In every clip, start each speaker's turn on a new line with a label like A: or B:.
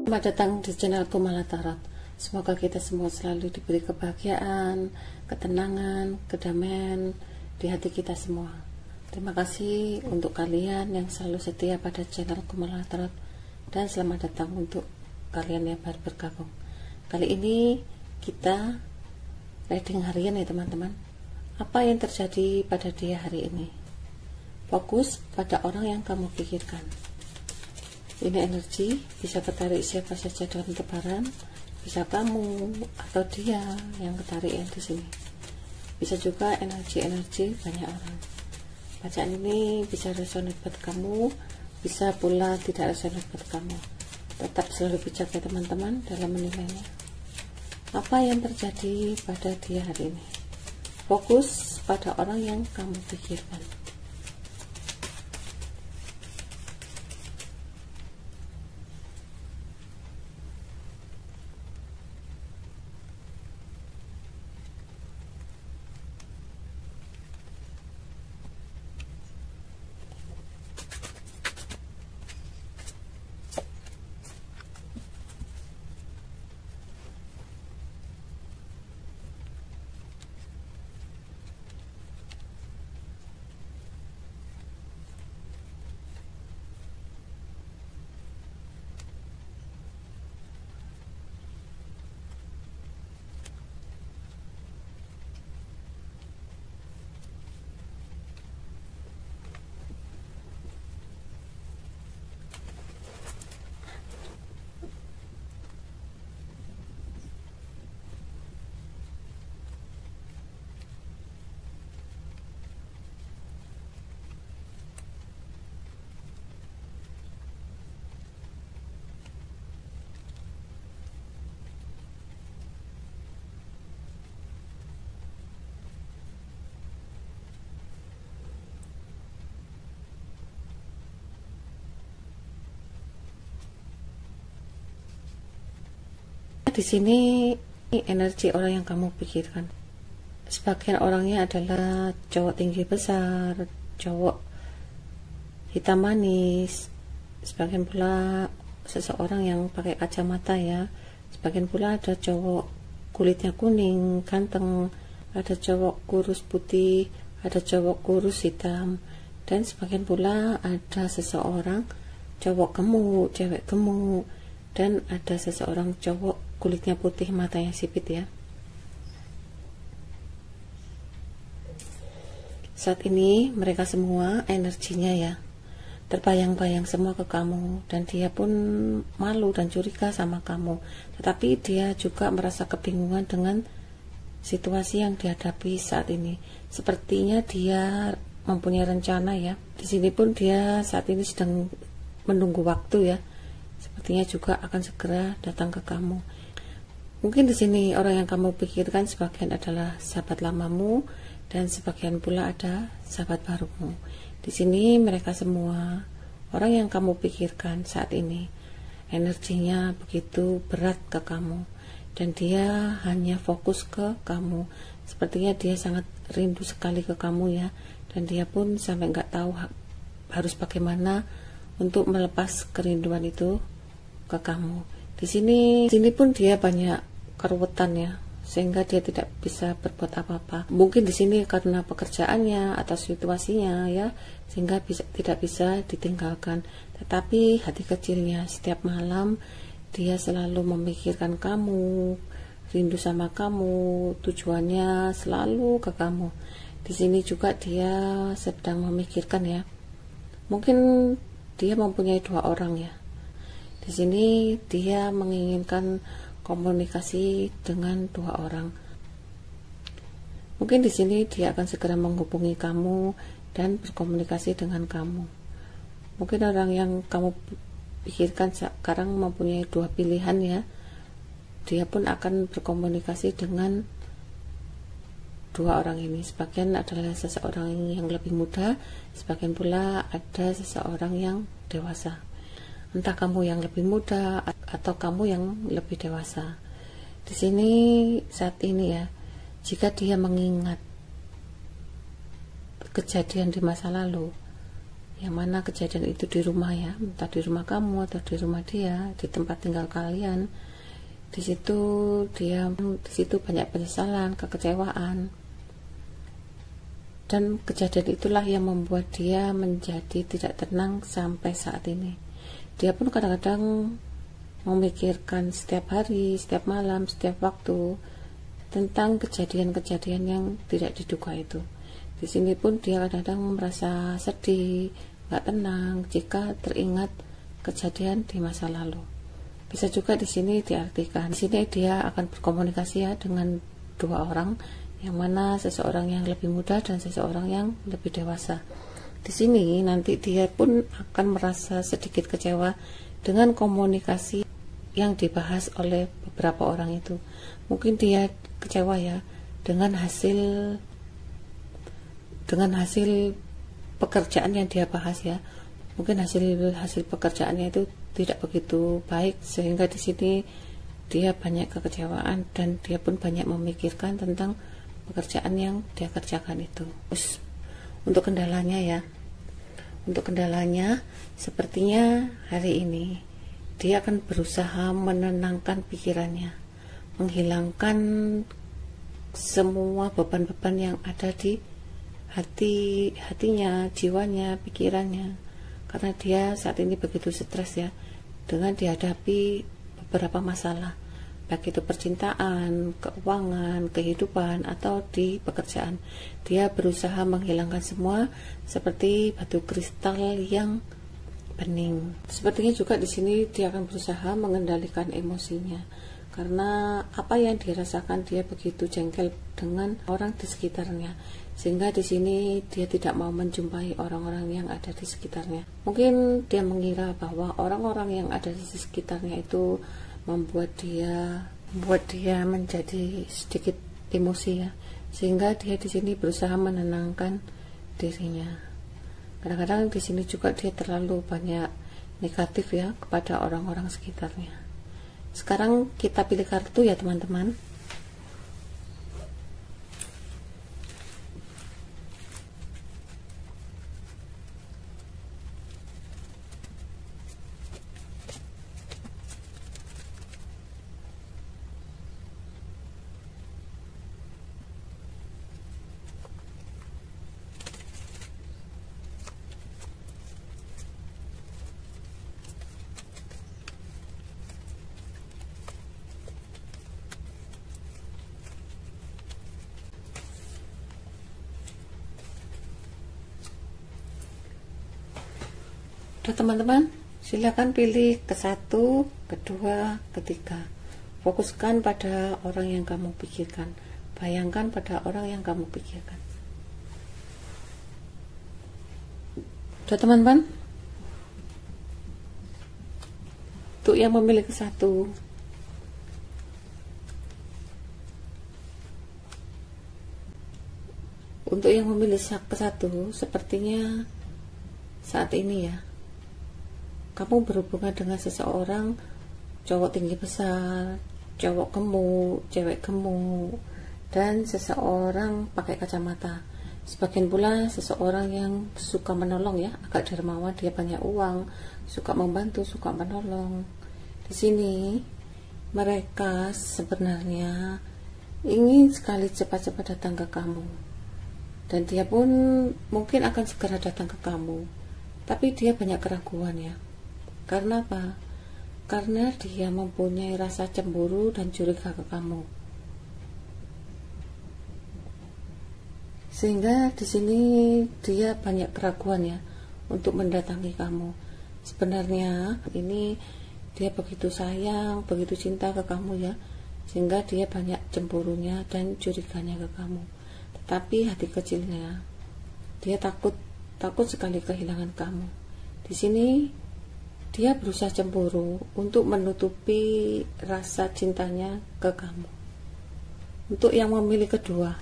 A: Selamat datang di channelku Mala Tarot. Semoga kita semua selalu diberi kebahagiaan, ketenangan, kedamaian di hati kita semua. Terima kasih untuk kalian yang selalu setia pada channelku Mala Tarot, dan selamat datang untuk kalian yang baru bergabung. Kali ini kita reading harian ya teman-teman. Apa yang terjadi pada dia hari ini? Fokus pada orang yang kamu pikirkan. Ini energi bisa ketarik siapa saja dalam tebaran, bisa kamu atau dia yang ketarik yang di sini. Bisa juga energi-energi banyak orang. Bacaan ini bisa resonate buat kamu, bisa pula tidak resonate buat kamu. Tetap selalu bijak ya teman-teman dalam menilainya. Apa yang terjadi pada dia hari ini? Fokus pada orang yang kamu pikirkan. Di sini energi orang yang kamu pikirkan. Sebagian orangnya adalah cowok tinggi besar, cowok hitam manis, sebagian pula seseorang yang pakai kacamata ya, sebagian pula ada cowok kulitnya kuning, ganteng, ada cowok kurus putih, ada cowok kurus hitam, dan sebagian pula ada seseorang cowok gemuk, cewek gemuk, dan ada seseorang cowok kulitnya putih, matanya sipit ya. Saat ini mereka semua energinya ya terbayang-bayang semua ke kamu, dan dia pun malu dan curiga sama kamu, tetapi dia juga merasa kebingungan dengan situasi yang dihadapi saat ini. Sepertinya dia mempunyai rencana ya. Di sini pun dia saat ini sedang menunggu waktu ya. Sepertinya juga akan segera datang ke kamu. Mungkin di sini orang yang kamu pikirkan sebagian adalah sahabat lamamu, dan sebagian pula ada sahabat barumu. Di sini mereka semua orang yang kamu pikirkan saat ini energinya begitu berat ke kamu, dan dia hanya fokus ke kamu. Sepertinya dia sangat rindu sekali ke kamu ya, dan dia pun sampai nggak tahu harus bagaimana untuk melepas kerinduan itu ke kamu. Di sini pun dia banyak keruwetan ya, sehingga dia tidak bisa berbuat apa-apa. Mungkin di sini karena pekerjaannya atau situasinya ya, sehingga tidak bisa ditinggalkan. Tetapi hati kecilnya setiap malam dia selalu memikirkan kamu, rindu sama kamu, tujuannya selalu ke kamu. Di sini juga dia sedang memikirkan ya. Mungkin dia mempunyai 2 orang ya. Di sini dia menginginkan komunikasi dengan 2 orang. Mungkin di sini dia akan segera menghubungi kamu dan berkomunikasi dengan kamu. Mungkin orang yang kamu pikirkan sekarang mempunyai 2 pilihan ya. Dia pun akan berkomunikasi dengan 2 orang ini. Sebagian adalah seseorang yang lebih muda, sebagian pula ada seseorang yang dewasa. Entah kamu yang lebih muda atau kamu yang lebih dewasa. Di sini saat ini ya, jika dia mengingat kejadian di masa lalu, yang mana kejadian itu di rumah ya, entah di rumah kamu atau di rumah dia, di tempat tinggal kalian. Di situ banyak penyesalan, kekecewaan, dan kejadian itulah yang membuat dia menjadi tidak tenang sampai saat ini. Dia pun kadang-kadang memikirkan setiap hari, setiap malam, setiap waktu tentang kejadian-kejadian yang tidak diduga itu. Di sini pun dia kadang-kadang merasa sedih, nggak tenang jika teringat kejadian di masa lalu. Bisa juga di sini diartikan, di sini dia akan berkomunikasi ya dengan dua orang, yang mana seseorang yang lebih muda dan seseorang yang lebih dewasa. Di sini nanti dia pun akan merasa sedikit kecewa dengan komunikasi yang dibahas oleh beberapa orang itu. Mungkin dia kecewa ya dengan hasil pekerjaan yang dia bahas ya. Mungkin hasil pekerjaannya itu tidak begitu baik, sehingga di sini dia banyak kekecewaan dan dia pun banyak memikirkan tentang pekerjaan yang dia kerjakan itu. Terus untuk kendalanya sepertinya hari ini dia akan berusaha menenangkan pikirannya, menghilangkan semua beban-beban yang ada di hatinya, jiwanya, pikirannya, karena dia saat ini begitu stres ya, dengan dihadapi beberapa masalah, baik itu percintaan, keuangan, kehidupan, atau di pekerjaan. Dia berusaha menghilangkan semua seperti batu kristal yang bening. Sepertinya juga di sini dia akan berusaha mengendalikan emosinya, karena apa yang dirasakan, dia begitu jengkel dengan orang di sekitarnya, sehingga di sini dia tidak mau menjumpai orang-orang yang ada di sekitarnya. Mungkin dia mengira bahwa orang-orang yang ada di sekitarnya itu membuat dia menjadi sedikit emosi ya, sehingga dia di sini berusaha menenangkan dirinya. Kadang-kadang di sini juga dia terlalu banyak negatif ya kepada orang-orang sekitarnya. Sekarang kita pilih kartu ya teman-teman. Teman-teman, silakan pilih ke satu, kedua, ketiga. Fokuskan pada orang yang kamu pikirkan. Bayangkan pada orang yang kamu pikirkan. Sudah teman-teman? Untuk yang memilih ke satu, sepertinya saat ini ya, kamu berhubungan dengan seseorang, cowok tinggi besar, cowok gemuk, cewek gemuk, dan seseorang pakai kacamata. Sebagian pula seseorang yang suka menolong ya, agak dermawan, dia banyak uang, suka membantu, suka menolong. Di sini mereka sebenarnya ingin sekali cepat-cepat datang ke kamu, dan dia pun mungkin akan segera datang ke kamu, tapi dia banyak keraguan ya. Karena apa? Karena dia mempunyai rasa cemburu dan curiga ke kamu. Sehingga di sini dia banyak keraguan ya untuk mendatangi kamu. Sebenarnya ini dia begitu sayang, begitu cinta ke kamu ya, sehingga dia banyak cemburunya dan curiganya ke kamu. Tetapi hati kecilnya dia takut sekali kehilangan kamu. Di sini dia berusaha cemburu untuk menutupi rasa cintanya ke kamu. Untuk yang memilih kedua,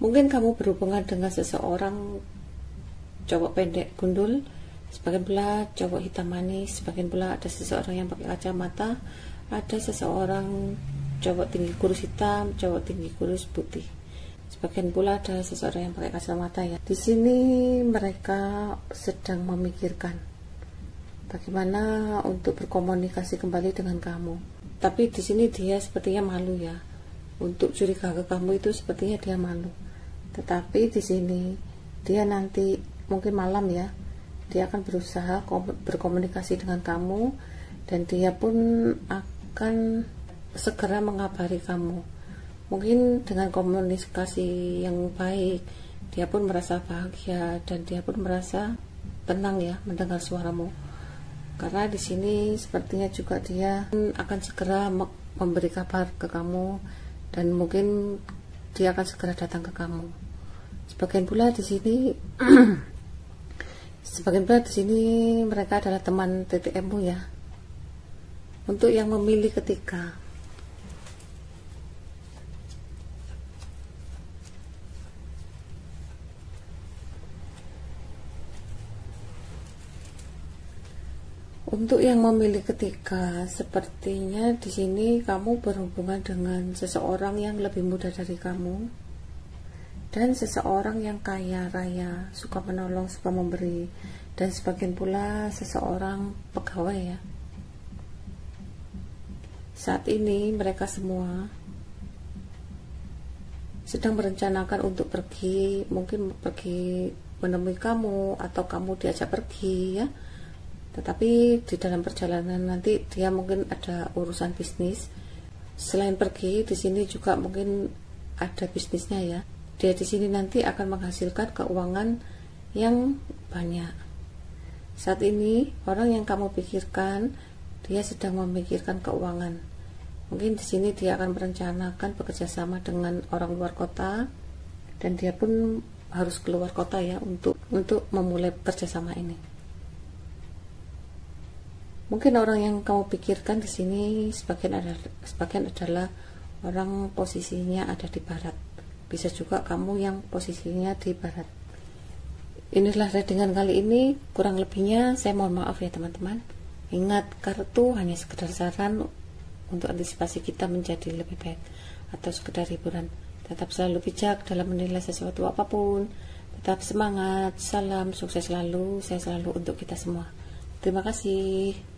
A: Mungkin kamu berhubungan dengan seseorang cowok pendek gundul, sebagian pula cowok hitam manis, sebagian pula ada seseorang yang pakai kacamata, ada seseorang cowok tinggi kurus hitam, cowok tinggi kurus putih, sebagian pula ada seseorang yang pakai kacamata ya. Di sini mereka sedang memikirkan bagaimana untuk berkomunikasi kembali dengan kamu. Tapi di sini dia sepertinya malu ya. Untuk curiga ke kamu itu sepertinya dia malu. Tetapi di sini dia nanti mungkin malam ya, dia akan berusaha berkomunikasi dengan kamu, dan dia pun akan segera mengabari kamu. Mungkin dengan komunikasi yang baik, dia pun merasa bahagia dan dia pun merasa tenang ya mendengar suaramu. Karena di sini sepertinya juga dia akan segera memberi kabar ke kamu, dan mungkin dia akan segera datang ke kamu. Sebagian pula di sini mereka adalah teman TTM-mu ya. Untuk yang memilih ketiga, sepertinya di sini kamu berhubungan dengan seseorang yang lebih muda dari kamu, dan seseorang yang kaya raya, suka menolong, suka memberi, dan sebagian pula seseorang pegawai ya. Saat ini mereka semua sedang merencanakan untuk pergi, mungkin pergi menemui kamu atau kamu diajak pergi ya. Tetapi di dalam perjalanan nanti dia mungkin ada urusan bisnis. Selain pergi, di sini juga mungkin ada bisnisnya ya. Dia di sini nanti akan menghasilkan keuangan yang banyak. Saat ini orang yang kamu pikirkan, dia sedang memikirkan keuangan. Mungkin di sini dia akan merencanakan bekerja sama dengan orang luar kota, dan dia pun harus keluar kota ya untuk memulai kerjasama ini. Mungkin orang yang kamu pikirkan di sini sebagian adalah orang posisinya ada di barat. Bisa juga kamu yang posisinya di barat. Inilah readingan kali ini, kurang lebihnya saya mohon maaf ya teman-teman. Ingat, kartu hanya sekedar saran untuk antisipasi kita menjadi lebih baik atau sekedar hiburan. Tetap selalu bijak dalam menilai sesuatu apapun. Tetap semangat, salam sukses selalu, saya selalu untuk kita semua. Terima kasih.